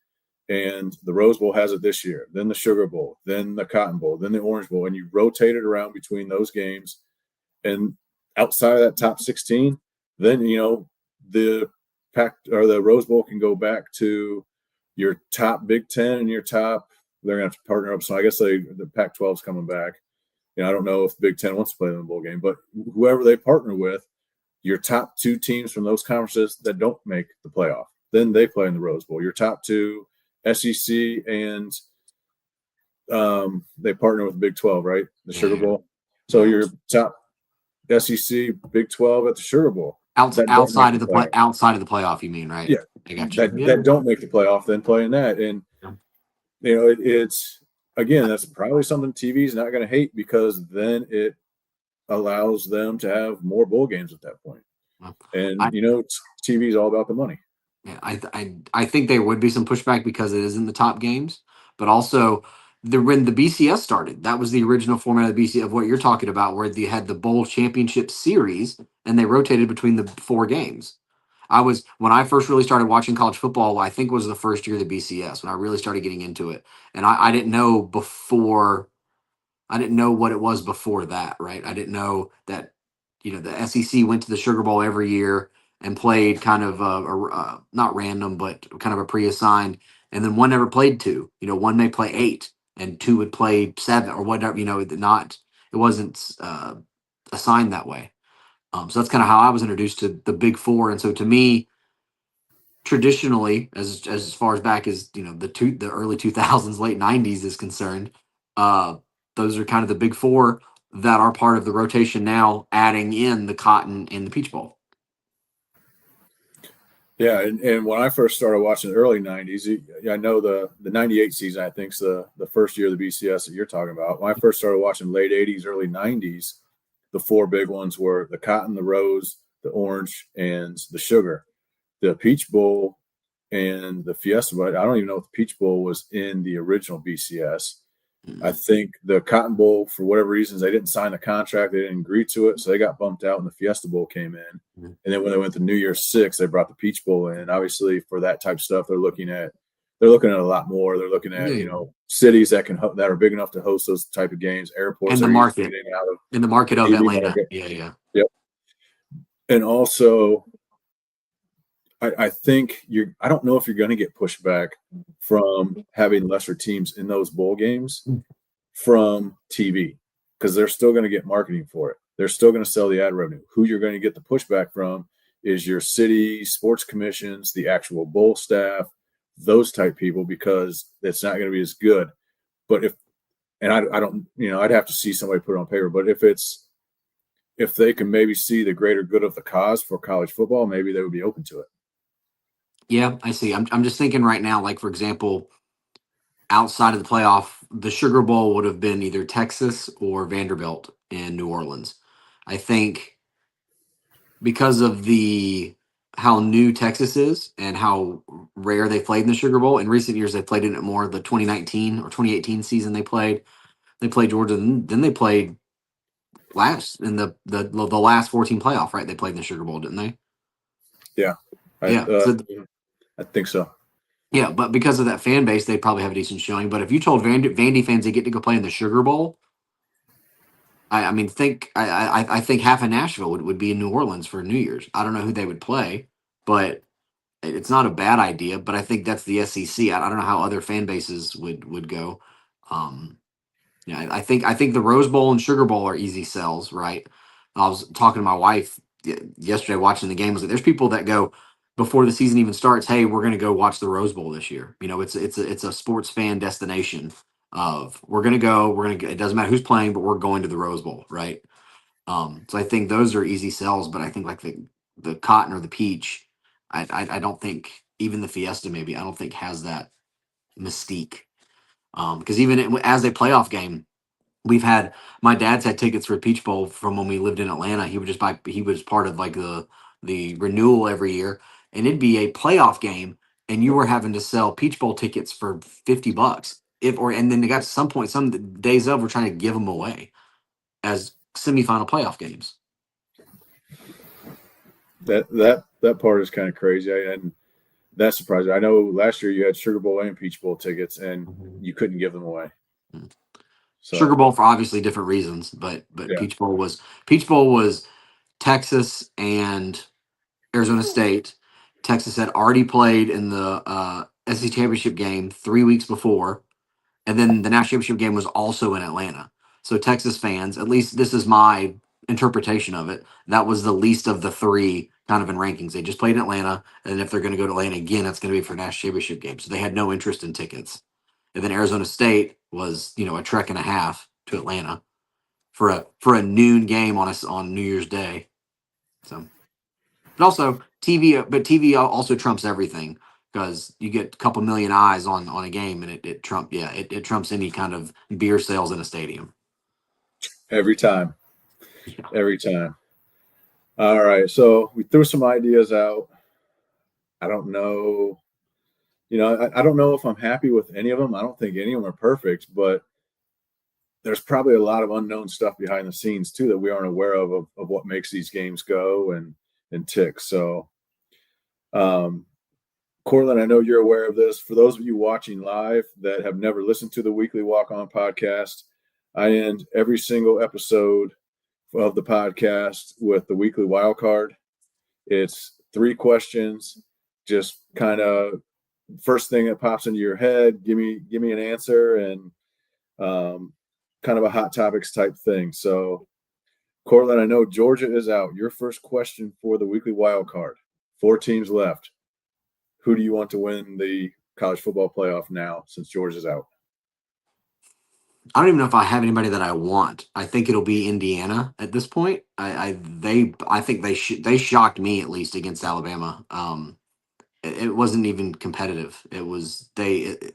And the Rose Bowl has it this year, then the Sugar Bowl, then the Cotton Bowl, then the Orange Bowl, and you rotate it around between those games. And outside of that top 16, then the Pac or the Rose Bowl can go back to your top Big Ten and your top. They're gonna have to partner up. So I guess the Pac-12 is coming back. I don't know if the Big Ten wants to play in the bowl game, but whoever they partner with, your top 2 teams from those conferences that don't make the playoff, then they play in the Rose Bowl. Your top 2, SEC and they partner with the Big 12, right? The Sugar Bowl. So your top SEC, Big 12 at the Sugar Bowl. Outside of the playoff, you mean, right? Yeah, I got you. That don't make the playoff, then play in that. And it's again, that's probably something TV's not going to hate because then it allows them to have more bowl games at that point. And TV is all about the money. Yeah, I think there would be some pushback because it is in the top games, but also when the BCS started, that was the original format of the BCS of what you're talking about, where they had the bowl championship series and they rotated between the 4 games. when I first really started watching college football, I think was the first year of the BCS when I really started getting into it. And I didn't know before, I didn't know what it was before that, right? I didn't know that, the SEC went to the Sugar Bowl every year and played kind of not random, but kind of a pre-assigned. And then one never played two. One may play eight and two would play seven or whatever. It wasn't assigned that way. So that's kind of how I was introduced to the Big Four. And so to me, traditionally, as far as back as the early 2000s, late 90s is concerned, uh, those are kind of the Big Four that are part of the rotation now, adding in the Cotton and the Peach Bowl. Yeah, and when I first started watching the early '90s, I know the '98 season, I think, is the first year of the BCS that you're talking about. When I first started watching late '80s, early '90s, the four big ones were the Cotton, the Rose, the Orange, and the Sugar. The Peach Bowl and the Fiesta Bowl. I don't even know if the Peach Bowl was in the original BCS. I think the Cotton Bowl, for whatever reasons, they didn't sign the contract. They didn't agree to it. So they got bumped out and the Fiesta Bowl came in. Mm-hmm. And then when they went to New Year's Six, they brought the Peach Bowl in. And obviously for that type of stuff, they're looking at a lot more. They're looking at, cities that are big enough to host those type of games, airports And the market. In the market of Atlanta. Market. Yeah. Yep. And also, I think I don't know if you're going to get pushback from having lesser teams in those bowl games from TV because they're still going to get marketing for it. They're still going to sell the ad revenue. Who you're going to get the pushback from is your city sports commissions, the actual bowl staff, those type people, because it's not going to be as good. But I don't, I'd have to see somebody put it on paper. But if they can maybe see the greater good of the cause for college football, maybe they would be open to it. Yeah, I see. I'm just thinking right now, like, for example, outside of the playoff, the Sugar Bowl would have been either Texas or Vanderbilt in New Orleans. I think because of how new Texas is and how rare they played in the Sugar Bowl. In recent years, they played in it more. The 2019 or 2018 season they played Georgia, and then they played last in the last 14 playoff, right? They played in the Sugar Bowl, didn't they? Yeah. I think so. Yeah, but because of that fan base, they probably have a decent showing. But if you told Vandy fans they get to go play in the Sugar Bowl, I mean, I think half of Nashville would be in New Orleans for New Year's. I don't know who they would play, but it's not a bad idea. But I think that's the SEC. I don't know how other fan bases would go. Yeah, I think the Rose Bowl and Sugar Bowl are easy sells, right? I was talking to my wife yesterday watching the game. Was like, there's people that go before the season even starts. Hey, we're going to go watch the Rose Bowl this year. It's a sports fan destination. We're going to go. It doesn't matter who's playing, but we're going to the Rose Bowl, right? So I think those are easy sells. But I think like the Cotton or the Peach, I don't think even the Fiesta maybe I don't think has that mystique. Because even as a playoff game, my dad's had tickets for Peach Bowl from when we lived in Atlanta. He was part of like the renewal every year, and it'd be a playoff game, and you were having to sell Peach Bowl tickets for $50. And then they got to some point, some days of, we're trying to give them away as semifinal playoff games. That part is kind of crazy, and that's surprising. I know last year you had Sugar Bowl and Peach Bowl tickets, and you couldn't give them away. So. Sugar Bowl for obviously different reasons, but yeah. Peach Bowl was Texas and Arizona State. Texas had already played in the SEC championship game 3 weeks before, and then the national championship game was also in Atlanta. So Texas fans, at least this is my interpretation of it, that was the least of the three kind of in rankings. They just played in Atlanta, and if they're going to go to Atlanta again, that's going to be for national championship game. So they had no interest in tickets. And then Arizona State was, a trek and a half to Atlanta for a noon game on New Year's Day. So, but also TV also trumps everything because you get a couple million eyes on a game, and it trumps any kind of beer sales in a stadium. Every time. All right, so we threw some ideas out. I don't know. I don't know if I'm happy with any of them. I don't think any of them are perfect, but there's probably a lot of unknown stuff behind the scenes too that we aren't aware of what makes these games go and tick. So Cortland, I know you're aware of this. For those of you watching live that have never listened to the Weekly Walk On podcast, I end every single episode of the podcast with the weekly wild card. It's 3 questions, just kind of first thing that pops into your head. Give me an answer, and kind of a hot topics type thing. So, Cortland, I know Georgia is out. Your first question for the weekly wild card. 4 teams left. Who do you want to win the college football playoff now, since Georgia's out? I don't even know if I have anybody that I want. I think it'll be Indiana at this point. I think they shocked me, at least, against Alabama. It wasn't even competitive. It was it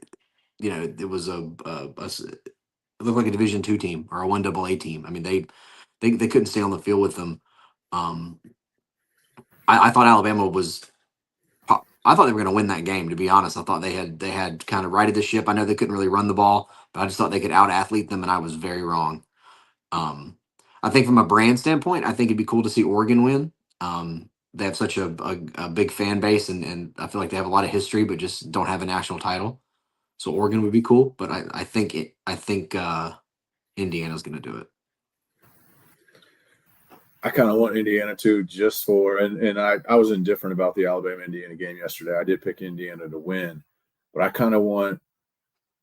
was it looked like a Division two team or a 1AA team. I mean, they couldn't stay on the field with them. Um, I thought Alabama was. I thought they were going to win that game. To be honest, I thought they had kind of righted the ship. I know they couldn't really run the ball, but I just thought they could out athlete them, and I was very wrong. Um, I think from a brand standpoint, I think it'd be cool to see Oregon win. They have such a big fan base, and I feel like they have a lot of history, but just don't have a national title. So Oregon would be cool, but I think Indiana's going to do it. I kind of want Indiana too, just for and I was indifferent about the Alabama Indiana game yesterday. I did pick Indiana to win, but I kind of want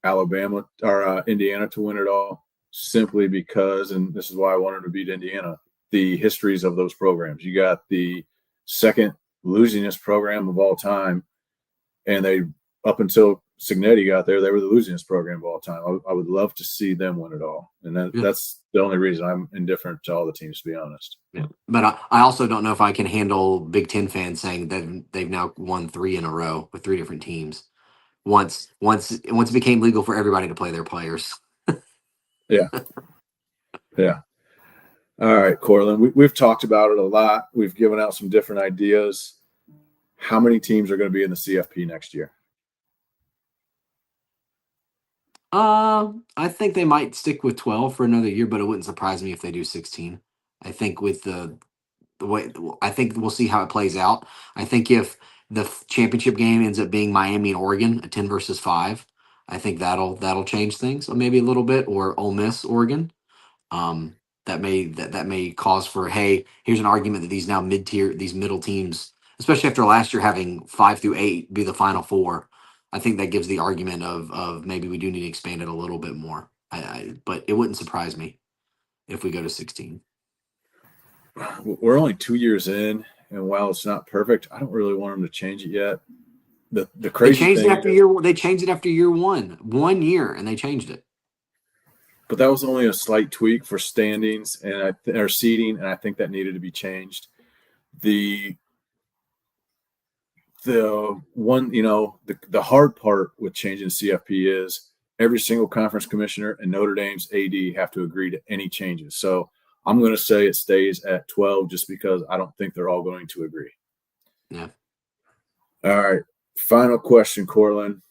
Alabama or Indiana to win it all, simply because, and this is why I wanted to beat Indiana, the histories of those programs. You got the second losingest program of all time, and they, up until Signetti got there, they were the losingest program of all time. I would love to see them win it all, and that's the only reason I'm indifferent to all the teams, to be honest. Yeah, but I also don't know if I can handle Big Ten fans saying that they've now won 3 in a row with 3 different teams. Once it became legal for everybody to play their players. Yeah. All right, Cortland, we've talked about it a lot. We've given out some different ideas. How many teams are going to be in the CFP next year? I think they might stick with 12 for another year, but it wouldn't surprise me if they do 16. I think with the way, I think we'll see how it plays out. I think if the championship game ends up being Miami and Oregon, a 10 versus 5, I think that'll change things maybe a little bit, or Ole Miss Oregon. That may cause for, hey, here's an argument that these middle teams, especially after last year having 5 through 8 be the final 4. I think that gives the argument of maybe we do need to expand it a little bit more. But it wouldn't surprise me if we go to 16. We're only 2 years in, and while it's not perfect, I don't really want them to change it yet. The crazy thing they changed it after year 1 year, and they changed it. But that was only a slight tweak for standings and or seating, and I think that needed to be changed. The one, the hard part with changing CFP is every single conference commissioner and Notre Dame's AD have to agree to any changes. So I'm going to say it stays at 12, just because I don't think they're all going to agree. Yeah. All right. Final question, Cortland.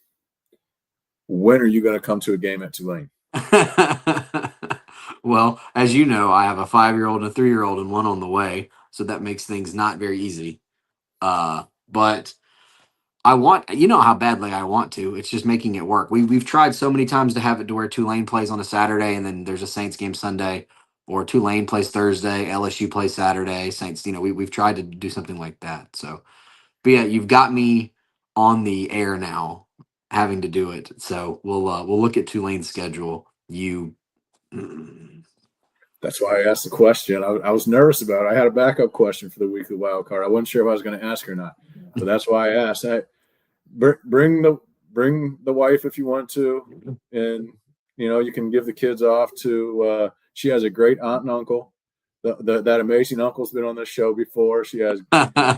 When are you going to come to a game at Tulane? Well, as you know, I have a 5-year-old and a 3-year-old and one on the way, so that makes things not very easy. But I want, how badly I want to. It's just making it work. We've tried so many times to have it to where Tulane plays on a Saturday and then there's a Saints game Sunday, or Tulane plays Thursday, LSU plays Saturday, Saints. We've tried to do something like that. So, but yeah, you've got me on the air now, having to do it. So we'll look at Tulane's schedule. That's why I asked the question. I was nervous about it. I had a backup question for the weekly wild card. I wasn't sure if I was going to ask or not, but that's why I asked. Bring the wife if you want to, and you can give the kids off to. She has a great aunt and uncle. That amazing uncle's been on this show before. She has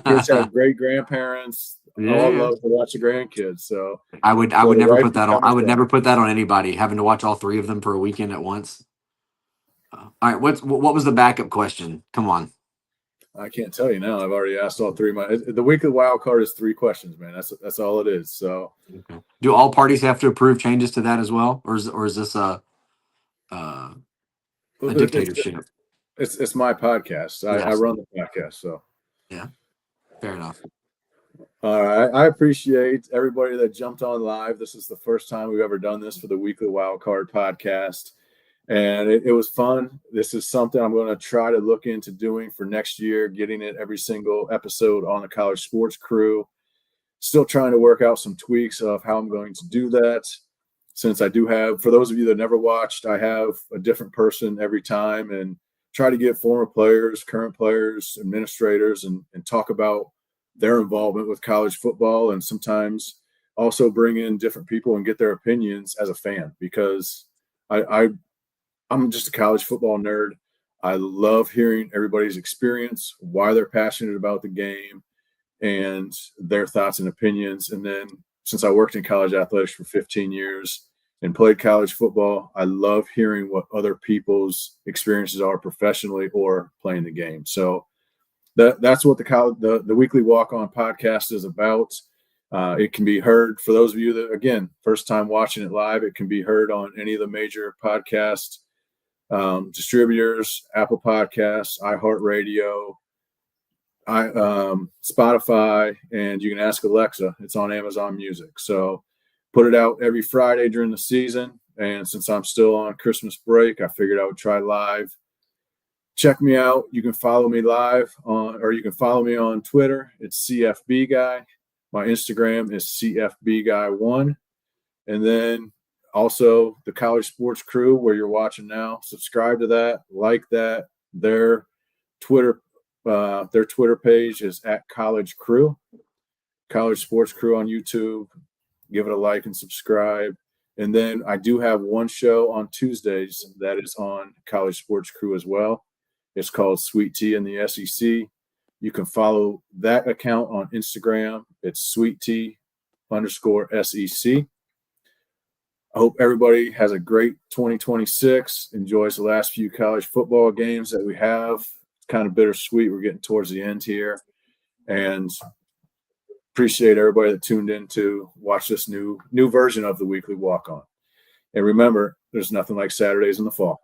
kids have great grandparents. Yeah. All love to watch the grandkids. So I would never put that on. I would never put that on anybody, having to watch all 3 of them for a weekend at once. All right, what was the backup question? Come on. I can't tell you now. I've already asked all 3 of the weekly wild card is 3 questions, man. That's all it is. So, okay. Do all parties have to approve changes to that as well, or is this a dictatorship? It's my podcast. I run the podcast. So, yeah, fair enough. All right. I appreciate everybody that jumped on live. This is the first time we've ever done this for the Weekly Wildcard podcast. And it was fun. This is something I'm going to try to look into doing for next year, getting it every single episode on the College Sports Crew. Still trying to work out some tweaks of how I'm going to do that. Since I do have, for those of you that never watched, I have a different person every time and try to get former players, current players, administrators, and talk about their involvement with college football, and sometimes also bring in different people and get their opinions as a fan, because I'm just a college football nerd. I love hearing everybody's experience, why they're passionate about the game, and their thoughts and opinions. And then since I worked in college athletics for 15 years and played college football, I love hearing what other people's experiences are professionally or playing the game. So that's what the Weekly Walk On podcast is about. It can be heard, for those of you that, again, first time watching it live, it can be heard on any of the major podcast distributors, Apple Podcasts, iHeartRadio, Spotify, and you can ask Alexa. It's on Amazon Music. So put it out every Friday during the season. And since I'm still on Christmas break, I figured I would try live. Check me out. You can follow me live or you can follow me on Twitter. It's CFB Guy. My Instagram is CFB Guy1. And then also the College Sports Crew, where you're watching now. Subscribe to that, like that. Their Twitter page is at College Crew. College Sports Crew on YouTube. Give it a like and subscribe. And then I do have one show on Tuesdays that is on College Sports Crew as well. It's called Sweet Tea in the SEC. You can follow that account on Instagram. It's sweettea_SEC. I hope everybody has a great 2026, enjoys the last few college football games that we have. It's kind of bittersweet. We're getting towards the end here. And appreciate everybody that tuned in to watch this new version of the Weekly Walk On. And remember, there's nothing like Saturdays in the fall.